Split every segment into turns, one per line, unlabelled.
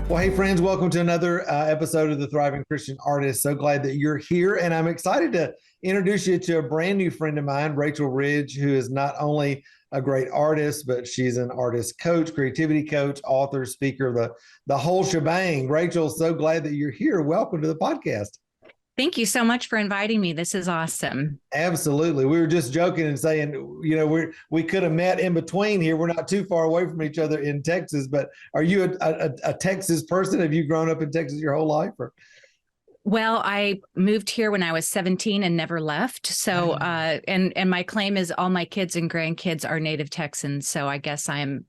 Well, hey, friends, welcome to another episode of the Thriving Christian Artist. So glad that you're here. And I'm excited to introduce you to a brand new friend of mine, Rachel Ridge, who is not only a great artist, but she's an artist coach, creativity coach, author, speaker, the whole shebang. Rachel, so glad that you're here. Welcome to the podcast.
Thank you so much for inviting me. This is awesome.
Absolutely. We were just joking and saying, we could have met in between here. We're not too far away from each other in Texas, but are you a Texas person? Have you grown up in Texas your whole life? Or?
Well, I moved here when I was 17 and never left. So, and my claim is all my kids and grandkids are native Texans. So I guess I'm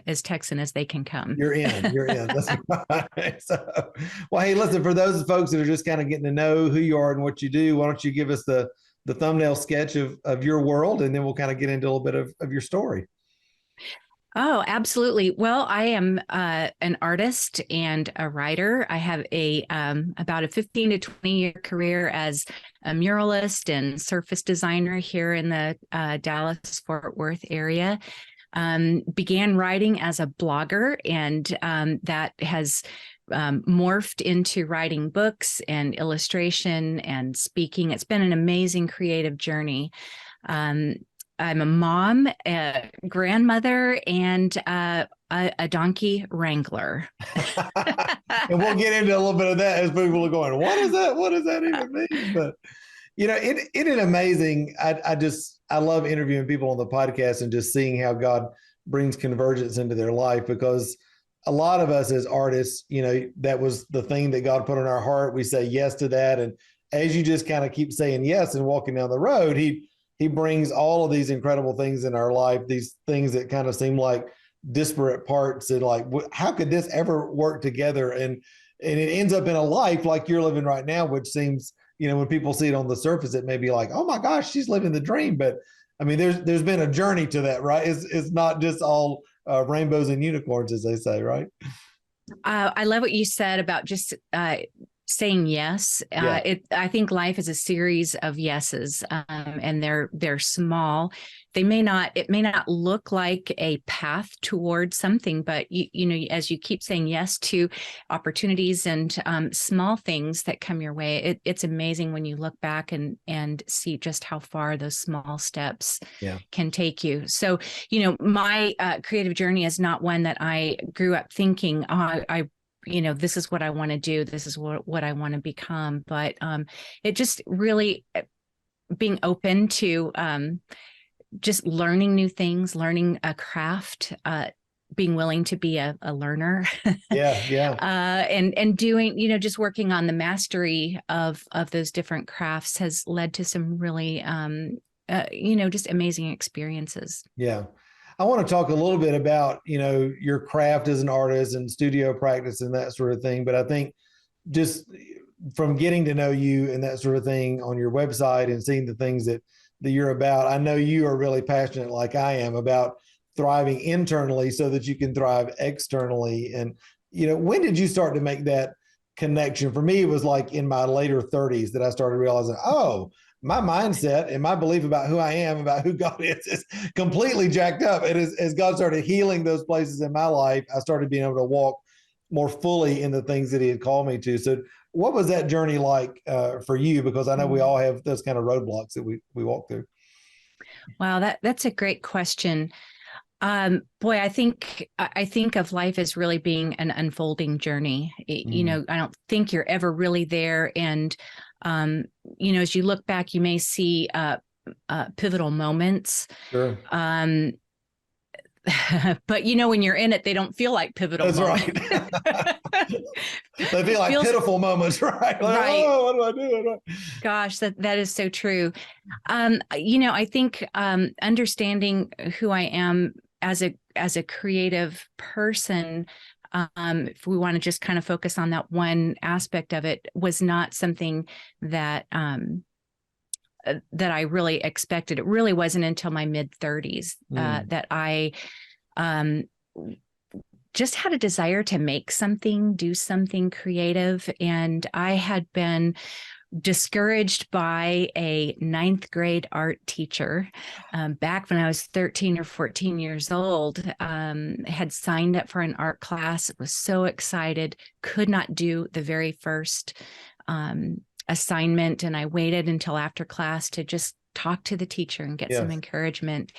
as Texan as they can come.
You're in. That's right. So, well, hey, listen, for those folks that are just kind of getting to know who you are and what you do, why don't you give us the thumbnail sketch of your world, and then we'll kind of get into a little bit of your story.
Oh, absolutely. Well, I am an artist and a writer. I have about a 15 to 20-year career as a muralist and surface designer here in the Dallas-Fort Worth area. Began writing as a blogger, and that has morphed into writing books and illustration and speaking. It's been an amazing creative journey. I'm a mom, a grandmother, and a donkey wrangler.
And we'll get into a little bit of that as people are going, what is that? What does that even mean? But it is amazing. I love interviewing people on the podcast and just seeing how God brings convergence into their life, because a lot of us as artists, that was the thing that God put on our heart. We say yes to that. And as you just kind of keep saying yes and walking down the road, he brings all of these incredible things in our life, these things that kind of seem like disparate parts, and like, how could this ever work together? And it ends up in a life like you're living right now, which seems, when people see it on the surface, it may be like, oh my gosh, she's living the dream. But I mean, there's been a journey to that, right? It's not just all rainbows and unicorns, as they say, right?
I love what you said about just saying yes.
Yeah.
I think life is a series of yeses, and they're small. It may not look like a path towards something, but as you keep saying yes to opportunities and small things that come your way, it's amazing when you look back and see just how far those small steps can take you. So, my creative journey is not one that I grew up thinking, this is what I want to do. This is what I want to become. But it just really being open to just learning new things, learning a craft, being willing to be a learner. And doing, just working on the mastery of those different crafts has led to some really, just amazing experiences.
Yeah. I want to talk a little bit about, your craft as an artist and studio practice and that sort of thing. But I think just from getting to know you and that sort of thing on your website and seeing the things that you're about, I know you are really passionate, like I am, about thriving internally so that you can thrive externally. And, when did you start to make that connection? For me, it was like in my later 30s that I started realizing, my mindset and my belief about who I am, about who God is completely jacked up. And as God started healing those places in my life, I started being able to walk more fully in the things that he had called me to. So what was that journey like for you? Because I know we all have those kind of roadblocks that we walk through.
Wow, that's a great question. Boy, I think of life as really being an unfolding journey. I don't think you're ever really there. And, as you look back, you may see pivotal moments.
Sure.
But when you're in it, they don't feel like pivotal moments.
Right. They feel like pitiful moments, right? Like,
right.
Oh, what do I do?
Gosh, that is so true. I think understanding who I am as a creative person, if we want to just kind of focus on that one aspect of it, was not something that I really expected. It really wasn't until my mid-30s that I just had a desire to make something, do something creative. And I had been discouraged by a ninth grade art teacher back when I was 13 or 14 years old. Had signed up for an art class, was so excited, could not do the very first assignment. And I waited until after class to just talk to the teacher and get some encouragement.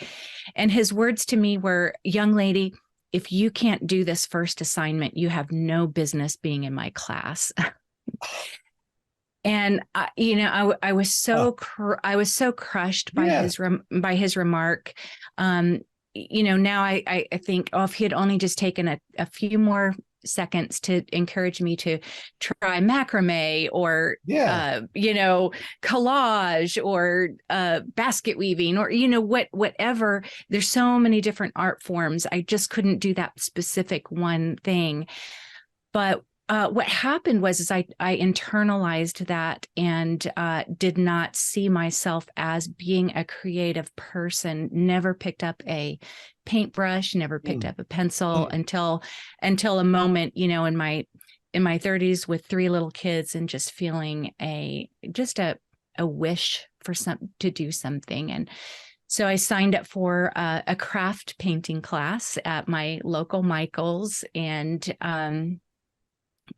And his words to me were, "Young lady, if you can't do this first assignment, you have no business being in my class." And I was so crushed by his remark. Now I think, oh, if he had only just taken a few more seconds to encourage me to try macrame or collage or basket weaving or whatever. There's so many different art forms. I just couldn't do that specific one thing. But what happened was I internalized that and did not see myself as being a creative person. Never picked up a paintbrush, never picked up a pencil until a moment, in my 30s with 3 little kids and just feeling a wish for to do something. And so I signed up for a craft painting class at my local Michael's, and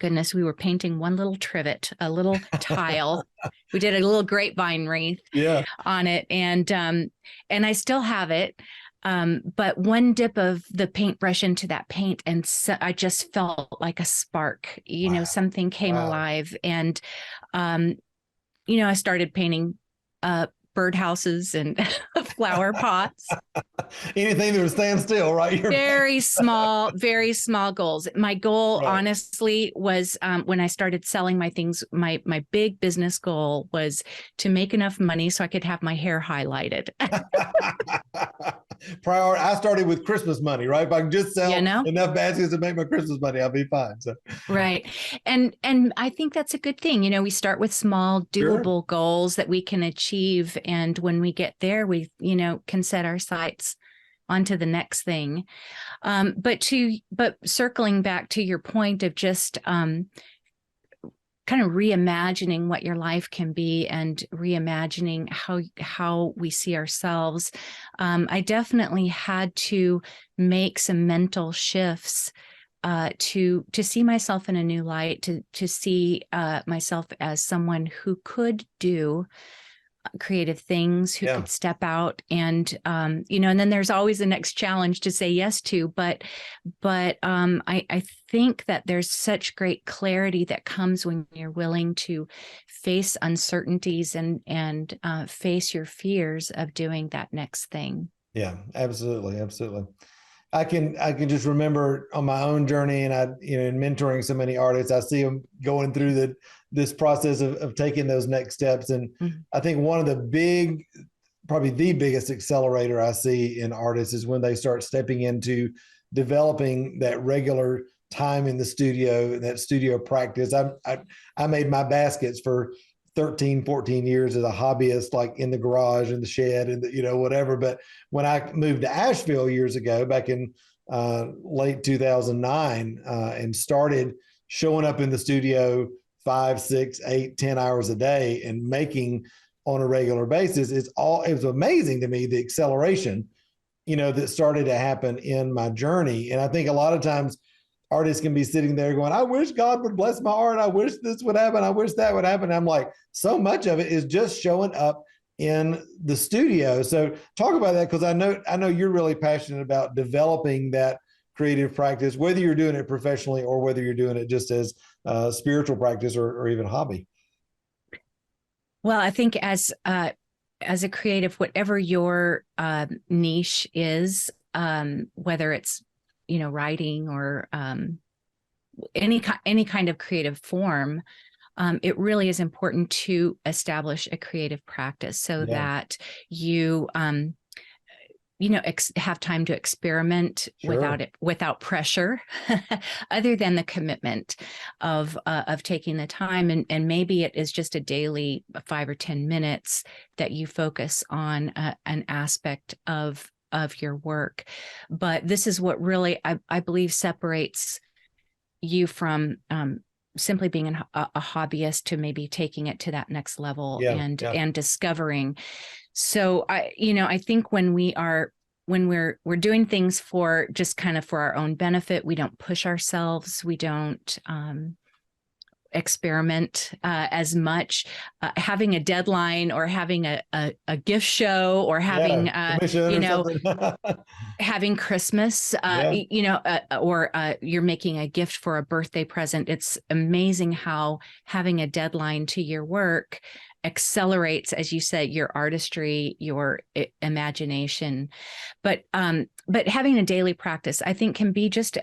goodness, we were painting one little trivet, a little tile. We did a little grapevine wreath on it. And I still have it. But one dip of the paintbrush into that paint, and so I just felt like a spark, something came alive. And, I started painting birdhouses and flower pots.
Anything that would stand still, right?
Very small goals. My goal, honestly, was when I started selling my things, my big business goal was to make enough money so I could have my hair highlighted.
I started with Christmas money, right? If I can just sell enough baskets to make my Christmas money, I'll be fine. So.
Right. And I think that's a good thing. We start with small, doable goals that we can achieve. And when we get there, we, can set our sights onto the next thing. But circling back to your point of just kind of reimagining what your life can be and reimagining how we see ourselves. I definitely had to make some mental shifts to see myself in a new light, to see myself as someone who could do creative things, who could step out and then there's always the next challenge to say yes to. But I think that there's such great clarity that comes when you're willing to face uncertainties and face your fears of doing that next thing.
Yeah, absolutely. I can just remember on my own journey, and in mentoring so many artists, I see them going through this process of taking those next steps. And I think one of probably the biggest accelerator I see in artists is when they start stepping into developing that regular time in the studio, that studio practice. I made my baskets for 13, 14 years as a hobbyist, like in the garage, in the shed, and whatever. But when I moved to Asheville years ago, back in late 2009, and started showing up in the studio 5, 6, 8, 10 hours a day and making on a regular basis, it was amazing to me, the acceleration, that started to happen in my journey. And I think a lot of times artists can be sitting there going, I wish God would bless my art. I wish this would happen. I wish that would happen. I'm like, so much of it is just showing up in the studio. So talk about that, because I know you're really passionate about developing that creative practice, whether you're doing it professionally or whether you're doing it just as spiritual practice or even hobby.
Well, I think as a creative, whatever your niche is, whether it's writing or any kind of creative form, it really is important to establish a creative practice so that you have time to experiment without pressure, other than the commitment of taking the time. And maybe it is just a daily 5 or 10 minutes that you focus on an aspect of your work. But this is what really I believe separates you from simply being a hobbyist to maybe taking it to that next level and discovering. So I think when we're doing things for just kind of for our own benefit, we don't push ourselves, we don't experiment as much. Having a deadline or having a gift show or having having Christmas, or you're making a gift for a birthday present. It's amazing how having a deadline to your work accelerates, as you said, your artistry, your imagination. But having a daily practice, I think, can be just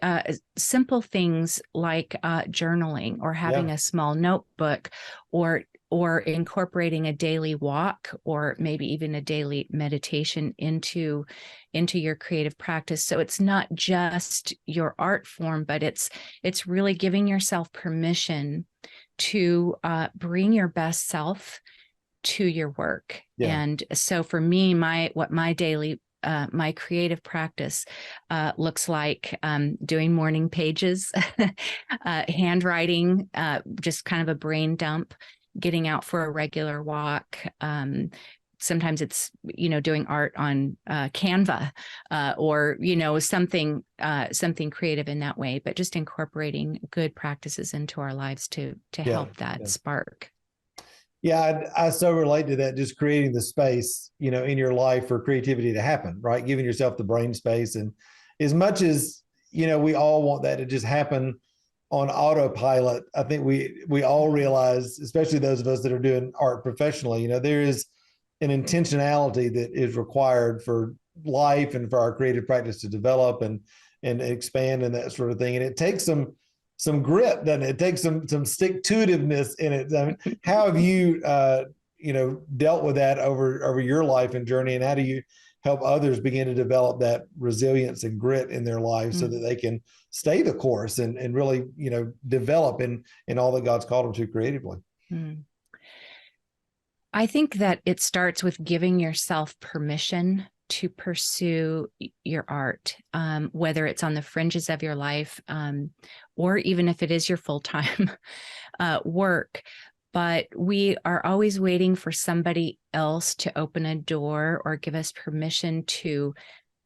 simple things like journaling or having a small notebook, or incorporating a daily walk, or maybe even a daily meditation into your creative practice. So it's not just your art form, but it's really giving yourself permission to bring your best self to your work. And so for me, my daily my creative practice looks like doing morning pages, handwriting, just kind of a brain dump, getting out for a regular walk. Sometimes it's, doing art on Canva, or, something creative in that way, but just incorporating good practices into our lives to help that spark.
Yeah, I so relate to that, just creating the space, in your life for creativity to happen, right? Giving yourself the brain space. And as much as, we all want that to just happen on autopilot, I think we all realize, especially those of us that are doing art professionally, there is an intentionality that is required for life and for our creative practice to develop and expand and that sort of thing. And it takes some grit, doesn't it? It takes some stick-to-itiveness in it. I mean, how have you dealt with that over your life and journey, and how do you help others begin to develop that resilience and grit in their lives so that they can stay the course and really develop in all that God's called them to creatively?
I think that it starts with giving yourself permission to pursue your art, whether it's on the fringes of your life, or even if it is your full-time work. But we are always waiting for somebody else to open a door or give us permission to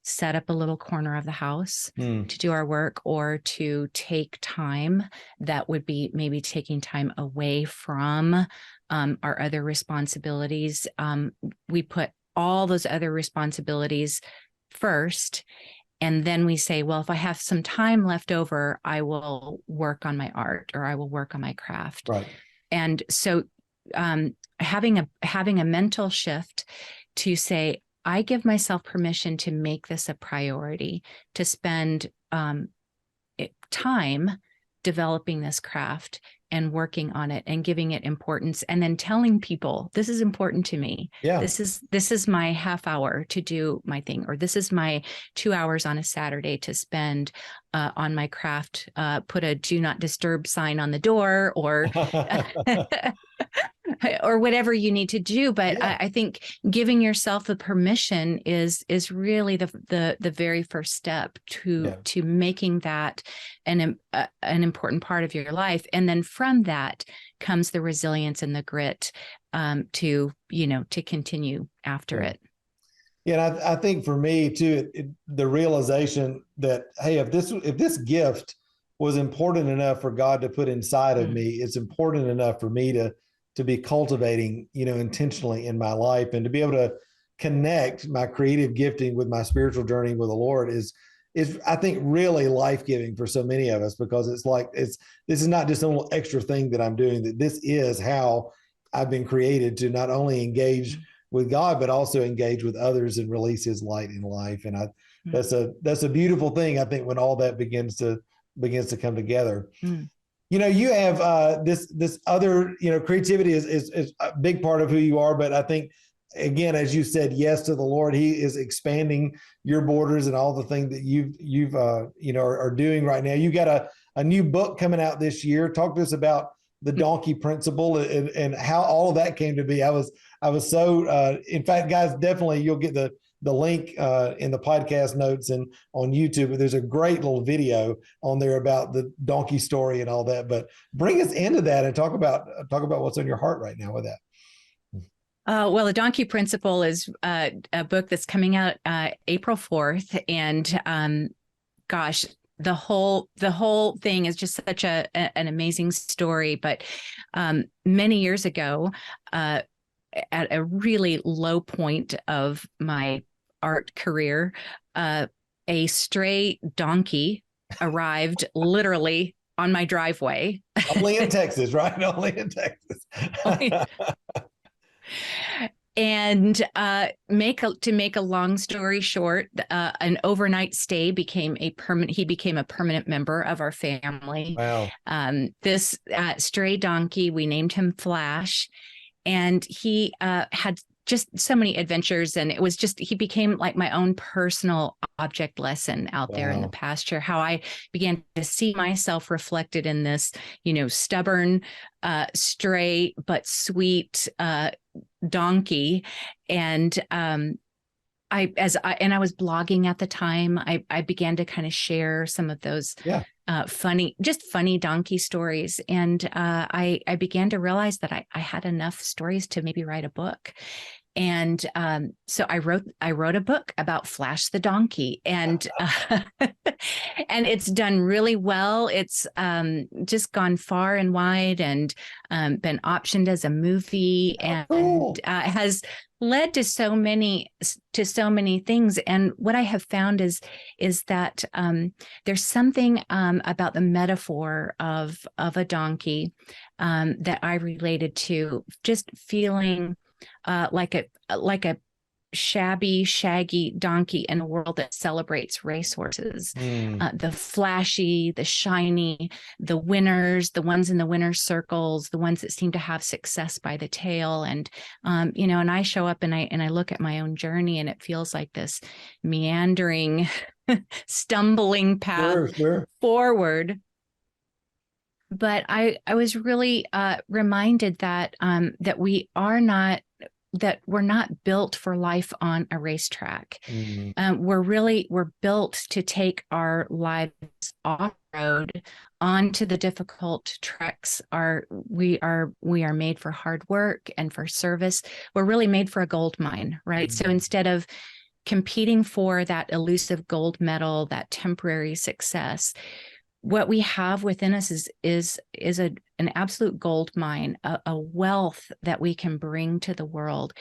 set up a little corner of the house to do our work, or to take time that would be maybe taking time away from our other responsibilities. We put all those other responsibilities first, and then we say, well, if I have some time left over, I will work on my art, or I will work on my craft.
Right.
And so having a mental shift to say, I give myself permission to make this a priority, to spend time developing this craft and working on it and giving it importance, and then telling people, this is important to me.
Yeah.
This is my half hour to do my thing, or this is my 2 hours on a Saturday to spend on my craft. Put a do not disturb sign on the door, or or whatever you need to do. But I think giving yourself the permission is really the very first step to making that an important part of your life. And then from that comes the resilience and the grit to continue after it.
Yeah, and I think for me too, the realization that, hey, if this gift was important enough for God to put inside of me, it's important enough for me to be cultivating, intentionally in my life, and to be able to connect my creative gifting with my spiritual journey with the Lord is I think really life-giving for so many of us, because it's like, this is not just a little extra thing that I'm doing, that this is how I've been created to not only engage with God, but also engage with others and release His light in life. And that's a beautiful thing, I think, when all that begins to come together. You have this other, creativity is a big part of who you are. But I think, again, as you said yes to the Lord, He is expanding your borders and all the things that you've are doing right now. You got a new book coming out this year. Talk to us about the donkey principle and how all of that came to be. I was so, in fact, guys, definitely you'll get the the link in the podcast notes and on YouTube. There's a great little video on there about the donkey story and all that. But bring us into that and talk about what's on your heart right now with that.
Well, The Donkey Principle is a book that's coming out April 4th. And gosh, the whole thing is just such an amazing story. But many years ago, at a really low point of my art career, a stray donkey arrived literally on my driveway.
Only in Texas, right? Only in Texas.
And to make a long story short, an overnight stay became a permanent member of our family.
Wow.
This stray donkey, we named him Flash, and he had just so many adventures, and he became like my own personal object lesson out there in the pasture, how I began to see myself reflected in this, stubborn, stray, but sweet donkey. And I was blogging at the time. I began to kind of share some of those funny donkey stories. And I began to realize that I had enough stories to maybe write a book. And so I wrote a book about Flash the donkey, and and it's done really well. It's just gone far and wide, and been optioned as a movie, and has led to so many things. And what I have found is that there's something about the metaphor of a donkey that I related to, just feeling like a shabby, shaggy donkey in a world that celebrates racehorses. The flashy, the shiny, the winners, the ones in the winner's circles, the ones that seem to have success by the tail. And and I show up and I look at my own journey, and it feels like this meandering, stumbling path forward. But I was really reminded that that we're not built for life on a racetrack. We're built to take our lives off road onto the difficult treks. We are made for hard work and for service. We're really made for a gold mine, right? So instead of competing for that elusive gold medal, that temporary success, what we have within us is an absolute gold mine, a wealth that we can bring to the world.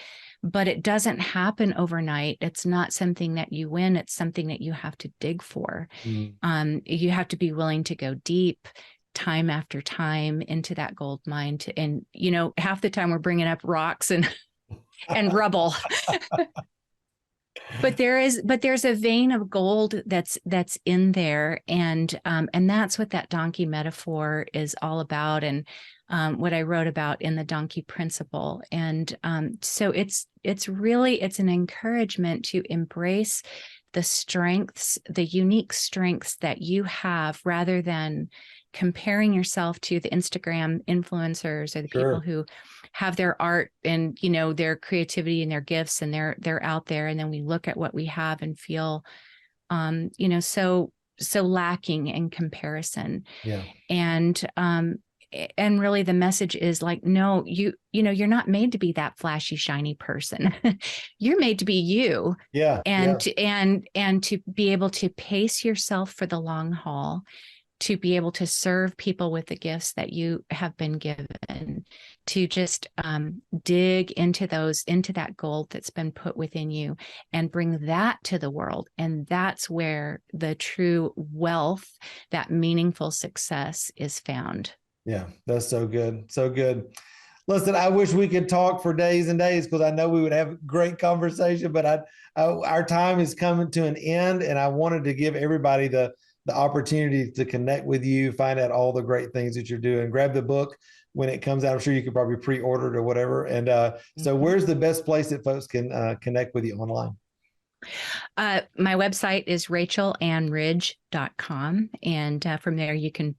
But it doesn't happen overnight. It's not something that you win. It's something that you have to dig for. You have to be willing to go deep, time after time, into that gold mine. And half the time we're bringing up rocks and rubble. But there's a vein of gold that's in there, and that's what that donkey metaphor is all about, and what I wrote about in the Donkey Principle. And so it's an encouragement to embrace the strengths, the unique strengths that you have, rather than comparing yourself to the Instagram influencers or the people who have their art and their creativity and their gifts, and they're out there, and then we look at what we have and feel so lacking in comparison. And really the message is like, no, you're not made to be that flashy, shiny person. You're made to be you. And to be able to pace yourself for the long haul, to be able to serve people with the gifts that you have been given, to just dig into that gold that's been put within you and bring that to the world. And that's where the true wealth, that meaningful success, is found.
Yeah, that's so good. So good. Listen, I wish we could talk for days and days, because I know we would have great conversation, but our time is coming to an end, and I wanted to give everybody the opportunity to connect with you, find out all the great things that you're doing. Grab the book when it comes out. I'm sure you could probably pre-order it or whatever. And so where's the best place that folks can connect with you online?
My website is rachelannridge.com. And from there you can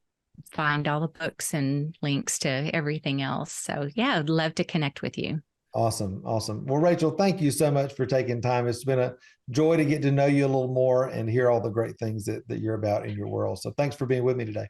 find all the books and links to everything else. So yeah, I'd love to connect with you.
Awesome. Awesome. Well, Rachel, thank you so much for taking time. It's been a joy to get to know you a little more and hear all the great things that you're about in your world. So thanks for being with me today.